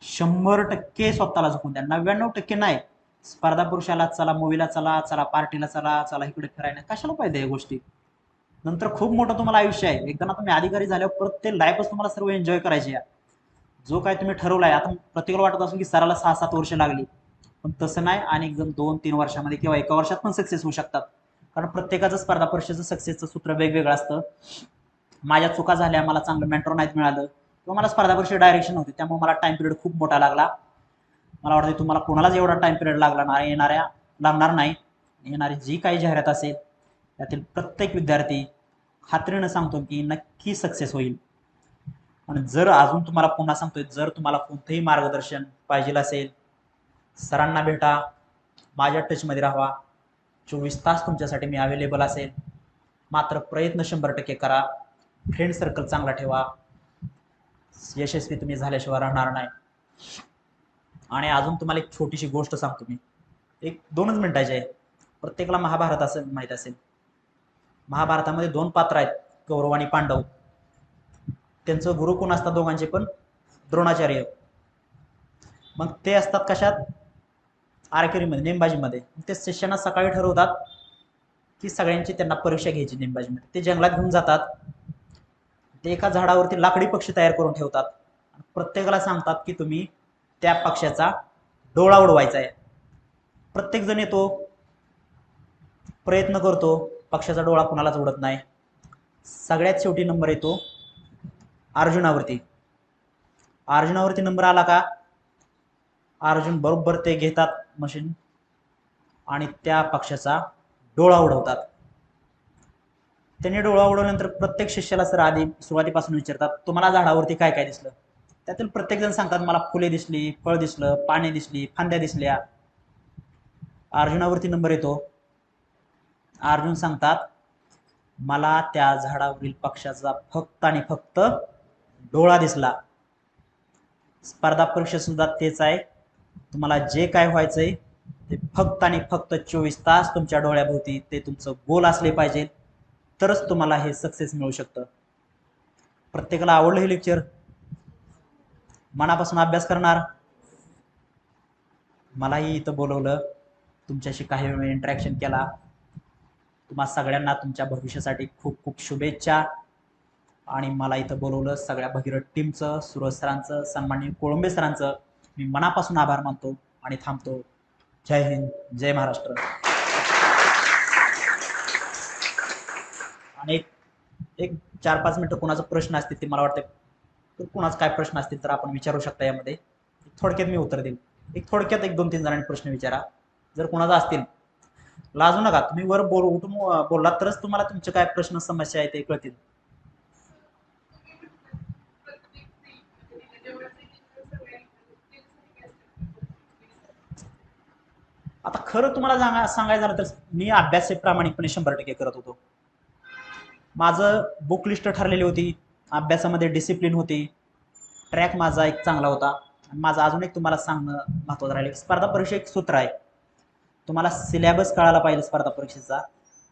100% स्वतःला झोकून द्या. 99% नाही. स्पर्धा परीक्षेला चला, मूवीला चला, चला पार्टीला चला, चला इकडे फिरायला, कशाला पाहिजे या गोष्टी? नंतर खूप मोठं तुम्हाला आयुष्य आहे. एकदा ना तुम्ही अधिकारी झाल्यावर परत ते लाईफच तुम्हाला सर्व एन्जॉय करायची आहे. जो काय तुम्ही ठरवलाय, आता प्रत्येकाला वाटत असून की सराला 6-7 वर्ष लागली, पण तसं नाही. आणि एकदम 2-3 वर्षामध्ये किंवा 1 वर्षात पण सक्सेस होऊ शकतात. कारण प्रत्येकाचं स्पर्धा परीक्षेचं सक्सेसचं सूत्र वेगवेगळं असतं. माझ्या चुका झाल्या, मला चांगलं मेंटर नाहीत मिळालं, किंवा मला स्पर्धा परीक्षेत डायरेक्शन होते, त्यामुळे मला टाइम पिरियड खूप मोठा लागला. मला वाटतं तुम्हाला कोणालाच एवढा टाइम पिरियड लागणार नाही. येणारी जी काही जाहिरात असेल त्यातील प्रत्येक विद्यार्थी खात्रीनं सांगतो की नक्की सक्सेस होईल. आणि जर अजून तुम्हाला पुन्हा सांगतोय, जर तुम्हाला कोणतंही मार्गदर्शन पाहिजे असेल, सरांना भेटा, माझ्या टचमध्ये राहा, 24 तास तुमच्यासाठी मी अवेलेबल असेल. मात्र प्रयत्न 100% करा, फ्रेंड सर्कल चांगला ठेवा, यशस्वी तुम्ही झाल्याशिवाय राहणार नाही. आणि अजून तुम्हाला एक छोटीशी गोष्ट सांगतो मी, एक 2च मिनिटाची आहे. प्रत्येकाला महाभारत असं माहीत असेल. महाभारतामध्ये 2 पात्र आहेत, कौरव आणि पांडव. त्यांचं गुरु कोण असतात दोघांचे पण? द्रोणाचार्य. मग ते असतात कशात? आर्चरीमध्ये, नेमबाजीमध्ये. ते शिष्यांना सकाळी ठरवतात की सगळ्यांची त्यांना परीक्षा घ्यायची नेमबाजीमध्ये. ते जंगलात घेऊन जातात, ते एका झाडावरती लाकडी पक्षी तयार करून ठेवतात. प्रत्येकाला सांगतात की तुम्ही त्या पक्षाचा डोळा उडवायचा आहे. प्रत्येक जण येतो, प्रयत्न करतो, पक्षाचा डोळा कुणालाच उडत नाही. सगळ्यात शेवटी नंबर येतो अर्जुनावरती. अर्जुनावरती नंबर आला का अर्जुन बरोबर ते घेतात मशीन आणि त्या पक्षाचा डोळा उडवतात. त्यांनी डोळा उडवल्यानंतर प्रत्येक शिष्याला सर आधी सुरुवातीपासून विचारतात, तुम्हाला झाडावरती काय काय दिसलं? त्यातील प्रत्येक जण सांगतात, मला फुले दिसली, फळ दिसलं, पाने दिसली, फांद्या दिसल्या. अर्जुनावरती नंबर येतो. अर्जुन सांगतात, मला त्या झाडावरील पक्षाचा फक्त आणि फक्त डोळा दिसला. स्पर्धा परीक्षा सुद्धा तेच आहे. तुम्हाला जे काय व्हायचंय ते फक्त आणि फक्त 24 तास तुमच्या डोळ्याभोवती ते तुमचं गोल असले पाहिजे, तरच तुम्हाला हे सक्सेस मिळू शकतं. प्रत्येकाला आवडलं हे लेक्चर? मनापासून अभ्यास करणार? मलाही इथं बोलवलं, तुमच्याशी काही वेळ इंटरॅक्शन केला. तुम्हा सगळ्यांना तुमच्या भविष्यासाठी खूप खूप शुभेच्छा. आणि मला इथं बोलवलं सगळ्या भगीरथ टीमचं, सूरज सरांचं, सन्माननीय कोळंबे सरांचं मी मनापासून आभार मानतो आणि थांबतो. जय हिंद, जय महाराष्ट्र. आणि एक 4-5 मिनिटं कोणाचा प्रश्न असतील ते मला वाटतं, तर कोणाचा काय प्रश्न असतील तर आपण विचारू शकता. यामध्ये थोडक्यात मी उत्तर देईल. थोडक्यात 1-2-3 जणांनी प्रश्न विचारा जर कोणाचा असतील. लाजू नका, तुम्ही वर उठून बोललात तरच तुम्हाला तुमचे काय प्रश्न समस्या आहे ते कळतील. आता खरं तुम्हाला सांगायचं झालं तर मी अभ्यास प्रामाणिकपणे 100% करत होतो. माझं बुक लिस्ट ठरलेली होती, अभ्यासामध्ये डिसिप्लिन होती, ट्रॅक माझा एक चांगला होता. माझं अजून एक तुम्हाला सांगणं महत्त्वाचं राहिलं, स्पर्धा परीक्षा एक सूत्र आहे, तुम्हाला सिलेबस कळायला पाहिजे स्पर्धा परीक्षेचा.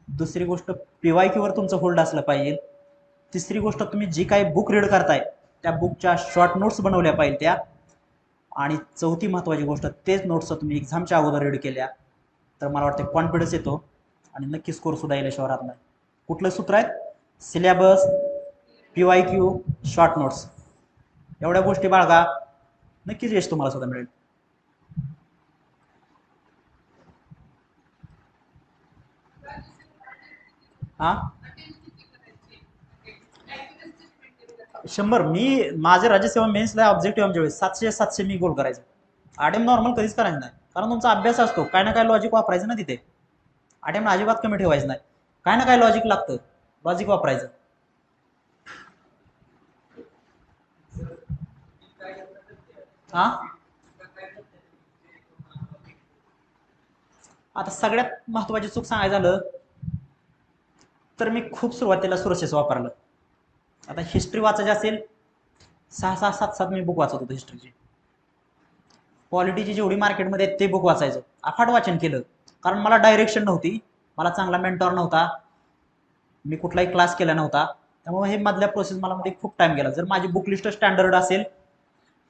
दुसरी गोष्ट PYQ वर तुमचं होल्ड असलं पाहिजे. तिसरी गोष्ट तुम्ही जी काही बुक रीड करताय त्या बुकच्या शॉर्ट नोट्स बनवल्या पाहिजे त्या. आणि चौथी महत्त्वाची गोष्ट, तेच नोट्स तुम्ही एक्झामच्या अगोदर रीड केल्या तर मला वाटतं कॉन्फिडन्स येतो आणि नक्की स्कोर सुद्धा येईल राहत नाही. कुठलं सूत्र आहे? Syllabus, PYQ, short notes. एवढ्या गोष्टी बाळगा, नक्कीच यश तुम्हाला सुद्धा मिळेल. हा 100. मी माझे राज्यसेवा मेन्सला ऑब्जेक्टिव्ह आमच्या वेळेस 700 मी गोल करायचं. आडेम नॉर्मल कधीच करायचं नाही, कारण तुमचा अभ्यास असतो, काय ना काय लॉजिक वापरायचं ना तिथे. आडेम अजिबात कमी ठेवायचं नाही, काय ना काय लॉजिक लागतं, लॉजिक वापरायचं. हा आता सगळ्यात महत्त्वाची चूक सांगायचं झालं तर मी खूप सुरुवातीला सुरक्षेस वापरलं. आता हिस्ट्री वाचायची असेल 6-6, 7-7 मी बुक वाचत होतो हिस्ट्रीची. पॉलिटीची जेवढी मार्केटमध्ये ते बुक वाचायचं, अफाट वाचन केलं, कारण मला डायरेक्शन नव्हती, मला चांगला मेंटॉर नव्हता, मी कुठलाही क्लास केला नव्हता. त्यामुळे हे मधल्या प्रोसेस मला मध्ये खूप टाइम गेला. जर माझी बुक लिस्ट स्टँडर्ड असेल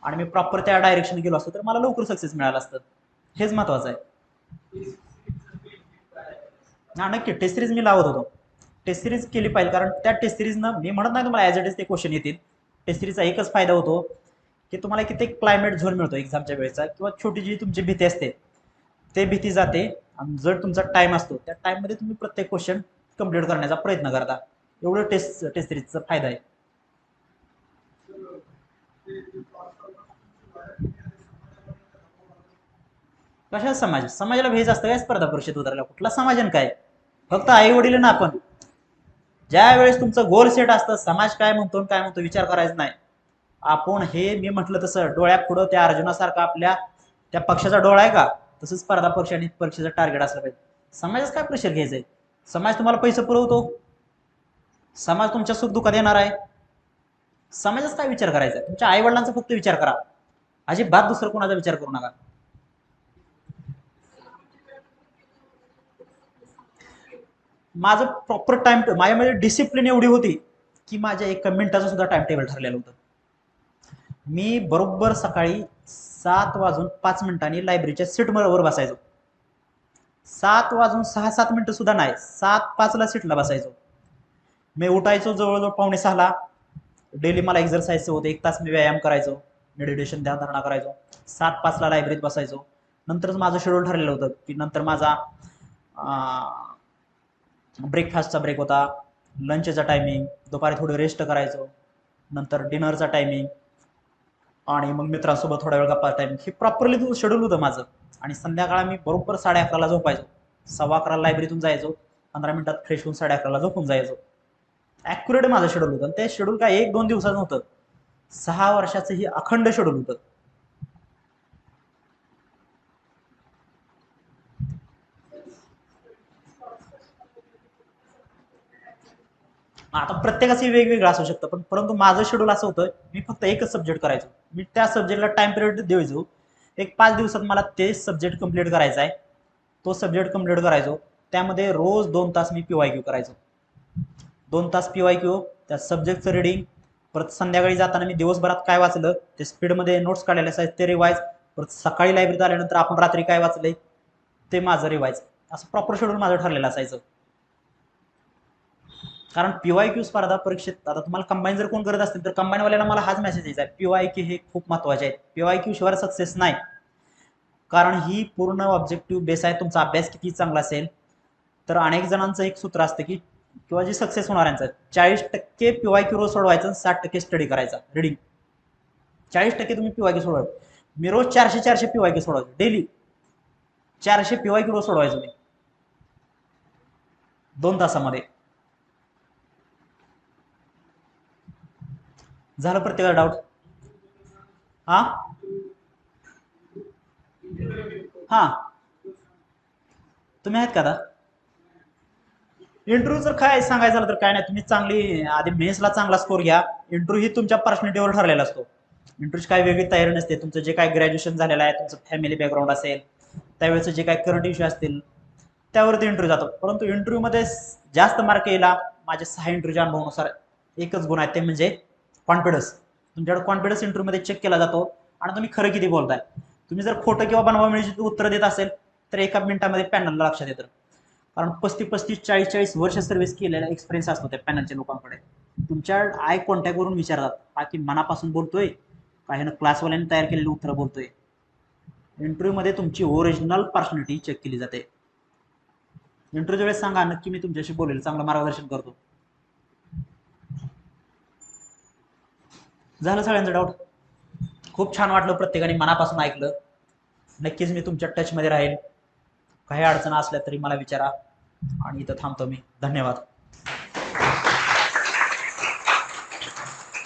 आणि मी प्रॉपर त्या डायरेक्शन गेलो असतो तर मला लवकर सक्सेस मिळालं असतं. हेच महत्वाचं आहे. हा नक्की टेस्ट सिरीज मी लावत होतो, टेस्ट सिरीज केली पाहिजे, कारण त्या टेस्ट सिरीजनं मी म्हणत नाही तुम्हाला ॲज इट इज ते क्वेश्चन येतील. टेस्ट सिरीजचा एकच फायदा होतो की तुम्हाला किती क्लायमेट झोन मिळतो एक्झामच्या वेळेचा, किंवा छोटी जी तुमची भीती असते ते भीती जाते. आणि जर तुमचा टाइम असतो त्या टाइममध्ये तुम्ही प्रत्येक क्वेश्चन कम्प्लीट करण्याचा प्रयत्न करता. एवढं टेस्ट सिरीजचा फायदा आहे. कशा समाजाला भेज असतं काय स्पर्धा परीक्षेत उतरायला? कुठला समाजन काय, फक्त आई वडील ना आपण. ज्या वेळेस तुमचं गोल सेट असतं, समाज काय म्हणतो काय म्हणतो विचार करायचा नाही. आपण हे मी म्हटलं तसं डोळ्या पुढं त्या अर्जुनासारखा आपल्या त्या पक्षाचा डोळा आहे का, तसंच स्पर्धा परीक्षा आणि परीक्षेचं टार्गेट असलं पाहिजे. समाजाचं काय प्रेशर घ्यायचंय? समाज तुम्हाला पैसे पुरवतो, समाज तुमच्या सुख दुःखात येणार आहे. समाजाचा काय विचार करायचा? तुमच्या आई वडिलांचा फक्त विचार करा, अजिबात दुसरं कोणाचा विचार करू नका. माझं प्रॉपर टाइम, माझ्यामध्ये डिसिप्लिन एवढी होती की माझ्या 1 मिनिटाचं सुद्धा टाइम टेबल ठरलेलं होतं. मी बरोबर सकाळी 7:05 लायब्ररीच्या सीटवर बसायचो. 7:06-7 सुद्धा नाही, 7:05 सीटला बसायचो. मी उठायचो जवळजवळ 5:45. डेली मला एक्झरसाइजचं होतं, 1 तास मी व्यायाम करायचो, मेडिटेशन ध्यानधारणा करायचो. 7:05 लायब्ररीत बसायचो. नंतरच माझं शेड्यूल ठरलेलं होतं की नंतर माझा ब्रेकफास्टचा ब्रेक होता, लंचचा टायमिंग, दुपारी थोडी रेस्ट करायचो, नंतर डिनरचा टायमिंग आणि मग मित्रांसोबत थोडा वेळ गप्पा टायमिंग. हे प्रॉपरली शेड्यूल होतं माझं. आणि संध्याकाळी मी बरोबर 11:30 झोपायचो. 11:15 लायब्ररीतून जायचो, 15 मिनिटात फ्रेश होऊन 11:30 झोपून जायचो. ॲक्युरेट माझं शेड्यूल होतं. ते शेड्यूल काय 1-2 दिवसाचं नव्हतं, 6 वर्षाचं ही अखंड शेड्यूल होतं. आता प्रत्येकाचं वेगवेगळं असू शकतं, पण परंतु माझं शेड्यूल असं होतं, मी फक्त एकच सब्जेक्ट करायचो. मी त्या सब्जेक्टला टाइम पिरियड द्यायचो. 5 दिवसात मला ते सब्जेक्ट कंप्लीट करायचा आहे. तो सब्जेक्ट कंप्लीट करायचो. त्यामध्ये रोज 2 तास मी PYQ करायचो. 2 तास PYQ, त्या सब्जेक्टचं रिडिंग, परत संध्याकाळी जाताना मी दिवसभरात काय वाचलं ते स्पीडमध्ये नोट्स काढलेले असायचे ते रिवाईज, परत सकाळी लायब्ररीत आल्यानंतर आपण रात्री काय वाचलंय ते माझं रिवाईज. असं प्रॉपर शेड्यूल माझं ठरलेलं असायचं. कारण PYQ स्पर्धा परीक्षेत आता तुम्हाला कंबाईन जर कोण करत असतील तर कंबाईनवाल्याला मला हाच मेसेज द्यायचा आहे, PYQ हे खूप महत्वाचे आहेत. PYQ शिवाय सक्सेस नाही. कारण ही पूर्ण ऑब्जेक्टिव्ह बेस आहे. तुमचा अभ्यास किती चांगला असेल तर अनेक जणांचं एक सूत्र असतं की किंवा जे सक्सेस होणाऱ्यांचं 40% PYQ रोज सोडवायचं, 60% स्टडी करायचा रिडिंग. 40% तुम्ही PYQ सोडवायचं. मी रोज 400 PYQ सोडवायचो. डेली 400 PYQ रोज सोडवायचो मी 2 तासामध्ये. झालं प्रत्येकाला डाऊट? हा हा तुम्ही आहेत का आता? इंटरव्ह्यू जर काय सांगायचं झालं तर काय नाही, तुम्ही चांगली आधी मेन्सला चांगला स्कोर घ्या. इंटरव्ह्यू ही तुमच्या पर्सनॅलिटीवर ठरलेला असतो. इंटरव्ह्यूची काय वेगळी तयारी नसते. तुमचं जे काय ग्रॅज्युएशन झालेलं आहे, तुमचं फॅमिली बॅकग्राऊंड असेल, त्यावेळेचं जे काय करंट इश्यू असतील त्यावरती इंटरव्ह्यू जातो. परंतु इंटरव्ह्यूमध्ये जास्त मार्क यायला माझे 6 इंटरव्ह्यूच्या अनुभवानुसार एकच गुण आहे, ते म्हणजे कॉन्फिडन्स. तुमच्याकडे कॉन्फिडन्स इंटरव्ह्यूमध्ये चेक केला जातो आणि तुम्ही खरं किती बोलताय. तुम्ही जर खोटं किंवा बनवाबनवीची उत्तर देत असेल तर 1 मिनिटामध्ये पॅनलला लक्षात येतं. कारण 35-35, 40-40 वर्ष सर्व्हिस केलेला एक्सपिरियन्स असतो त्या पॅनलच्या लोकांकडे. तुमच्या आय कॉन्टॅक्ट वरून विचारतात, हा की मनापासून बोलतोय का ह्यानं क्लासवाल्याने तयार केलेलं उत्तर बोलतोय. इंटरव्ह्यूमध्ये तुमची ओरिजिनल पर्सनॅलिटी चेक केली जाते. इंटरव्ह्यूच्या वेळेस सांगा, नक्की मी तुमच्याशी बोलेल, चांगलं मार्गदर्शन करतो. झालं सगळ्यांचं डाऊट? खूप छान वाटलं, प्रत्येकाने मनापासून ऐकलं. नक्कीच मी तुमच्या टचमध्ये राहील. काही अडचण असल्या तरी मला विचारा आणि इथं थांबतो मी. धन्यवाद.